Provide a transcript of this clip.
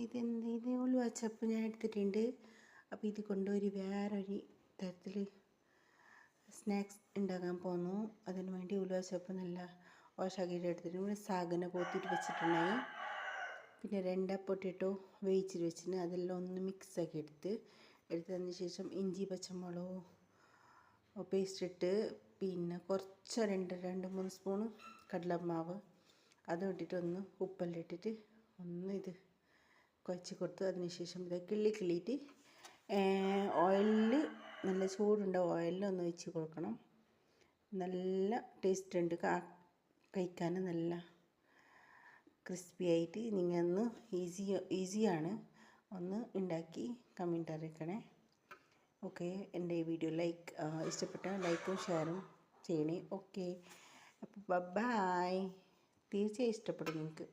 ഇത് ഉലുവച്ചപ്പ് ഞാൻ എടുത്തിട്ടുണ്ട്. അപ്പോൾ ഇത് കൊണ്ടൊരു വേറൊരു തരത്തിൽ സ്നാക്സ് ഉണ്ടാക്കാൻ പോന്നു. അതിന് വേണ്ടി ഉലുവച്ചപ്പ് നല്ല വാഷാക്കിയിട്ട് എടുത്തിട്ട് ഇവിടെ സാഗിനെ പോത്തിട്ട് വെച്ചിട്ടുണ്ടായി. പിന്നെ 2 പൊട്ടറ്റോ വേവിച്ചിട്ട് വെച്ചിട്ട് അതെല്ലാം ഒന്ന് മിക്സാക്കി എടുത്തതിന് ശേഷം ഇഞ്ചി പച്ചമുളക് പേസ്റ്റ് ഇട്ട് പിന്നെ കുറച്ച് 2-3 സ്പൂണ് കടലമാവ് അതും ഇട്ടിട്ട് ഒന്ന് ഉപ്പെല്ലാം ഇട്ടിട്ട് ഒന്ന് ഇത് കുഴച്ച് കൊടുത്തു. അതിനുശേഷം ഇത് കിള്ളിയിട്ട് ഓയിലിൽ നല്ല ചൂടുണ്ട ഓയിലിൽ ഒന്ന് ഒഴിച്ച് കൊടുക്കണം. നല്ല ടേസ്റ്റ് ഉണ്ട്, കഴിക്കാൻ നല്ല ക്രിസ്പി ആയിട്ട്. നിങ്ങൾ ഒന്ന് ഈസിയാണ്, ഒന്ന് ഉണ്ടാക്കി കമൻറ്റ് അറിയിക്കണേ. ഓക്കെ, എൻ്റെ ഈ വീഡിയോ ഇഷ്ടപ്പെട്ടാൽ ലൈക്കും ഷെയറും ചെയ്യണേ. ഓക്കെ, അപ്പോൾ ബൈ. തീർച്ചയായും ഇഷ്ടപ്പെടും നിങ്ങൾക്ക്.